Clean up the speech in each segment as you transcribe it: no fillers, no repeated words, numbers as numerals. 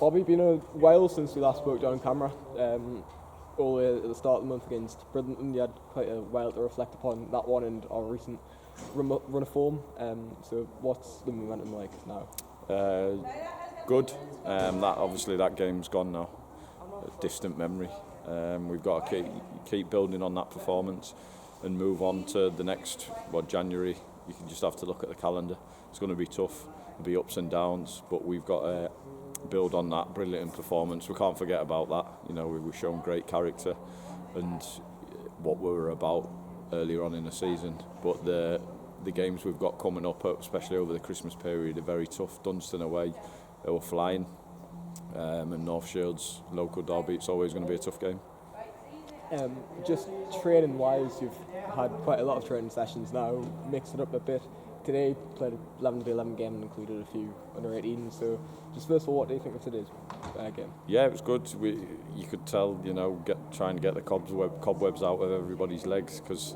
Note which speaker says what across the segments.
Speaker 1: Bobby, been a while since we last spoke on camera. All the way at the start of the month against Bridlington, you had quite a while to reflect upon that one and our recent run of form. So what's the momentum like now?
Speaker 2: Good. That game's gone now. A distant memory. We've got to keep building on that performance and move on to the next January. You can just have to look at the calendar. It's going to be tough. There'll be ups and downs, but we've got to build on that brilliant performance. We can't forget about that. You know, we've shown great character and what we were about earlier on in the season. But the games we've got coming up, especially over the Christmas period, are very tough. Dunston away, they were flying, and North Shields local derby. It's always going to be a tough game.
Speaker 1: Just training wise, you've had quite a lot of training sessions now, mixed it up a bit. Today played an 11v11 game and included a few under 18s. So just first of all, what do you think of today's game?
Speaker 2: Yeah, it was good. You could tell, trying to get the cobwebs out of everybody's legs, because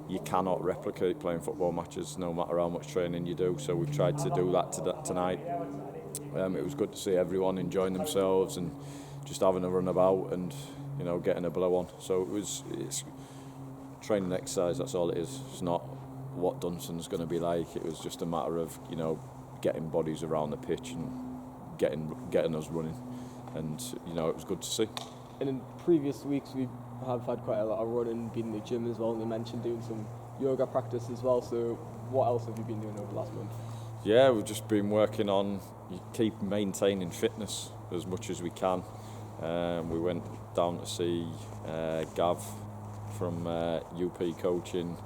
Speaker 2: you cannot replicate playing football matches no matter how much training you do. So we've tried to do that tonight. It was good to see everyone enjoying themselves and just having a run about and getting a blow on. So it's training exercise. That's all it is. It's not what Dunston's going to be like. It was just a matter of getting bodies around the pitch and getting us running, and it was good to see.
Speaker 1: And in previous weeks we have had quite a lot of running, been in the gym as well, and you mentioned doing some yoga practice as well. So what else have you been doing over the last month?
Speaker 2: Yeah, we've just been working on keep maintaining fitness as much as we can. We went down to see Gav from UP coaching,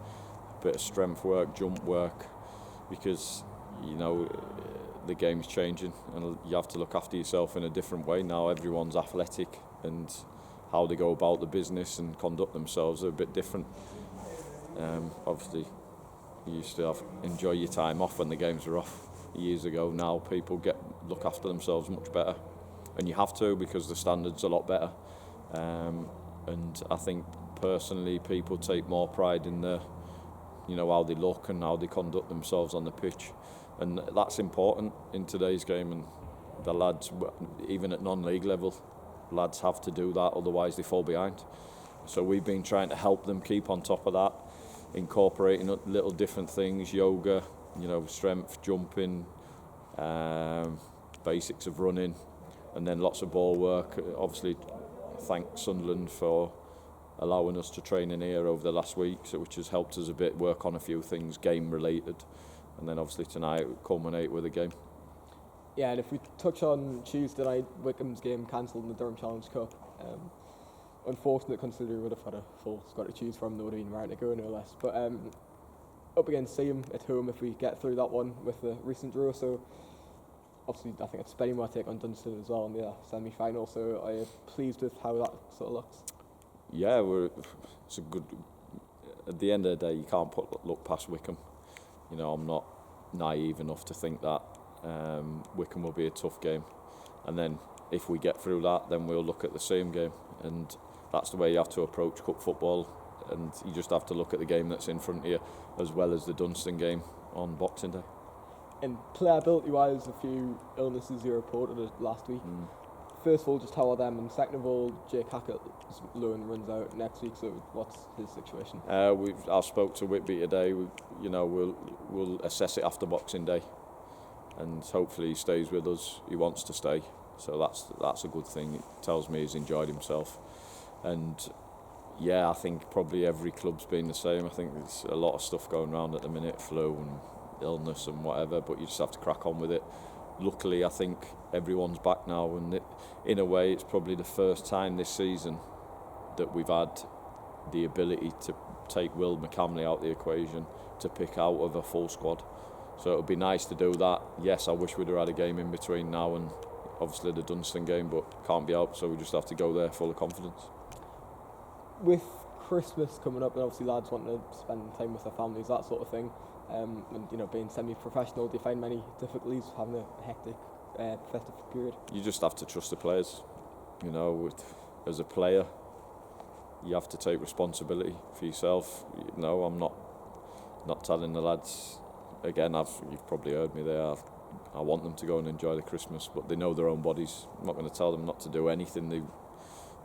Speaker 2: a bit of strength work, jump work, because the game's changing and you have to look after yourself in a different way. Now everyone's athletic and how they go about the business and conduct themselves are a bit different. Obviously you used to enjoy your time off when the games were off years ago. Now people look after themselves much better, and you have to, because the standard's a lot better. And I think personally people take more pride in how they look and how they conduct themselves on the pitch, and that's important in today's game. And the lads, even at non-league level, lads have to do that, otherwise they fall behind. So we've been trying to help them keep on top of that, incorporating little different things, yoga, strength, jumping, basics of running, and then lots of ball work. Obviously thank Sunderland for allowing us to train in here over the last week, which has helped us a bit work on a few things game related, and then obviously tonight culminate with a game.
Speaker 1: Yeah, and if we touch on Tuesday night, Wycombe's game cancelled in the Durham Challenge Cup. Unfortunate, considering we would have had a full squad to choose from. They would have been right to go, no less. But up against Seaham at home, if we get through that one with the recent draw. So obviously I think it's spending more take on Dunston as well in the semi-final. So are you pleased with how that sort of looks?
Speaker 2: Yeah, it's a good. At the end of the day, you can't look past Wycombe. I'm not naive enough to think that Wycombe will be a tough game, and then if we get through that, then we'll look at the same game, and that's the way you have to approach cup football. And you just have to look at the game that's in front of you, as well as the Dunston game on Boxing Day.
Speaker 1: And playability-wise, a few illnesses you reported last week. First of all, just how are them? And second of all, Jake Hackett's loan runs out next week, so what's his situation?
Speaker 2: I spoke to Whitby today. We'll assess it after Boxing Day, and hopefully he stays with us. He wants to stay, so that's a good thing. It tells me he's enjoyed himself, and yeah, I think probably every club's been the same. I think there's a lot of stuff going around at the minute, flu and illness and whatever, but you just have to crack on with it. Luckily, I think everyone's back now, and in a way it's probably the first time this season that we've had the ability to take Will McCamley out of the equation to pick out of a full squad. So it would be nice to do that. Yes, I wish we'd have had a game in between now and obviously the Dunston game, but can't be out, so we just have to go there full of confidence.
Speaker 1: With Christmas coming up, and obviously lads wanting to spend time with their families, that sort of thing, and being semi-professional, do you find many difficulties having a hectic festive period? You
Speaker 2: just have to trust the players. As a player, you have to take responsibility for yourself. I'm not telling the lads. Again, you've probably heard me there. I want them to go and enjoy the Christmas, but they know their own bodies. I'm not going to tell them not to do anything,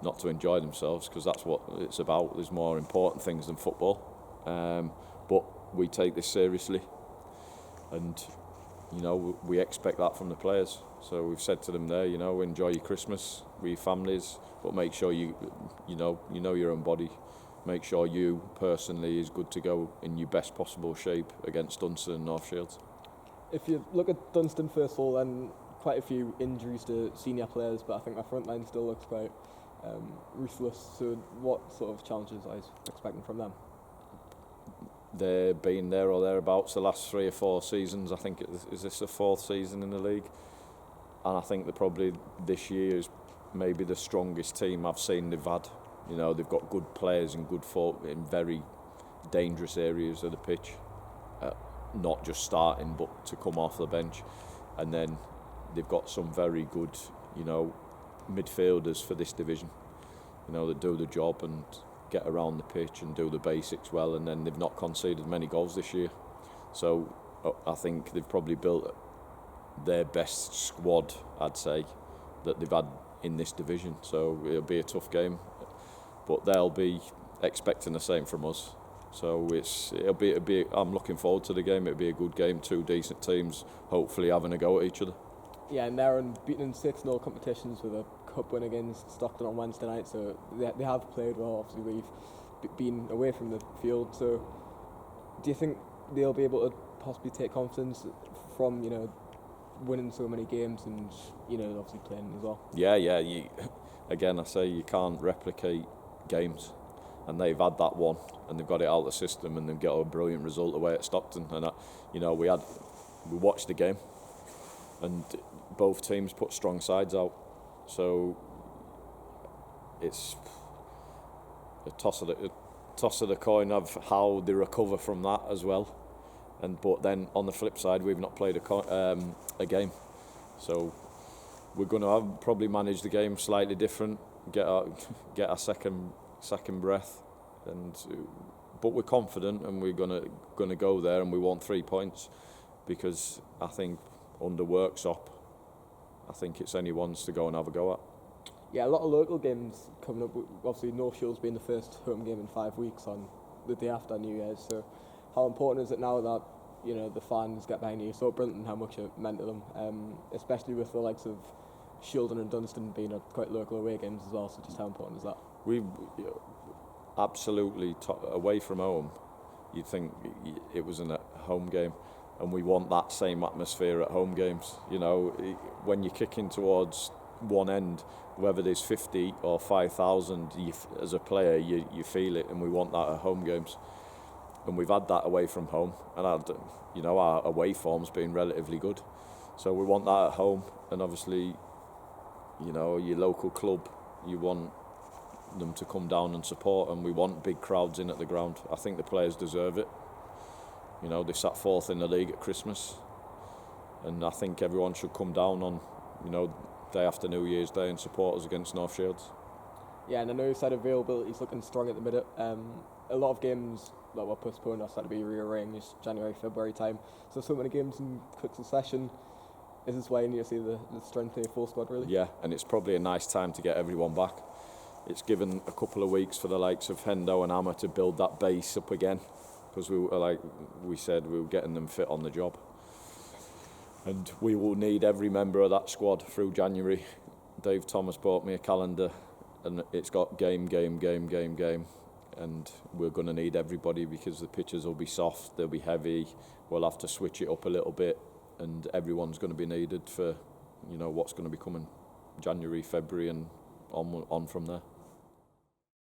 Speaker 2: not to enjoy themselves, because that's what it's about. There's more important things than football. But we take this seriously, and we expect that from the players. So we've said to them there, enjoy your Christmas with your families, but make sure you know your own body. Make sure you personally is good to go in your best possible shape against Dunston and North Shields.
Speaker 1: If you look at Dunston first of all, then quite a few injuries to senior players, but I think our front line still looks quite ruthless. So what sort of challenges are you expecting from them?
Speaker 2: They've been there or thereabouts the last 3 or 4 seasons. I think is this the 4th season in the league, and I think they're probably this year is maybe the strongest team I've seen they've had. They've got good players and good folk in very dangerous areas of the pitch, not just starting but to come off the bench, and then they've got some very good midfielders for this division, that do the job and get around the pitch and do the basics well, and then they've not conceded many goals this year. So I think they've probably built their best squad, I'd say, that they've had in this division. So it'll be a tough game, but they'll be expecting the same from us. So it'll be. I'm looking forward to the game. It'll be a good game. 2 decent teams, hopefully having a go at each other.
Speaker 1: Yeah, and they're unbeaten in 6-0 competitions with a cup win against Stockton on Wednesday night. So they have played well. Obviously, we've been away from the field. So do you think they'll be able to possibly take confidence from winning so many games and obviously playing as well?
Speaker 2: Yeah. Again, I say you can't replicate games, and they've had that one, and they've got it out of the system, and they've got a brilliant result away at Stockton. And we watched the game, and both teams put strong sides out. So it's a toss of the coin of how they recover from that as well. But then on the flip side, we've not played a game, so we're going to probably manage the game slightly different, get our second breath, but we're confident, and we're gonna go there, and we want 3 points, because I think under Worksop, I think it's anyone's to go and have a go at.
Speaker 1: Yeah, a lot of local games coming up. Obviously, North Shields being the first home game in 5 weeks on the day after New Year's. So, how important is it now that the fans get behind you? So brilliant, and how much it meant to them, especially with the likes of Shildon and Dunston being quite local away games as well. So, just how important is that?
Speaker 2: We absolutely away from home. You'd think it was a home game, and we want that same atmosphere at home games. When you're kicking towards one end, whether there's 50 or 5,000, as a player, you feel it, and we want that at home games. And we've had that away from home, and our away form's been relatively good. So we want that at home, and obviously, your local club, you want them to come down and support, and we want big crowds in at the ground. I think the players deserve it. They sat 4th in the league at Christmas, and I think everyone should come down on, day after New Year's Day and support us against North Shields.
Speaker 1: Yeah, and I know you said availability is looking strong at the minute. A lot of games that were postponed are starting to be rearranged January, February time. So many games in quick succession. Is this why you need to see the strength of your full squad, really? Yeah,
Speaker 2: and it's probably a nice time to get everyone back. It's given a couple of weeks for the likes of Hendo and Amma to build that base up again, because we were getting them fit on the job. And we will need every member of that squad through January. Dave Thomas bought me a calendar, and it's got game, and we're going to need everybody, because the pitches will be soft, they'll be heavy, we'll have to switch it up a little bit, and everyone's going to be needed for what's going to be coming January, February, and on from there.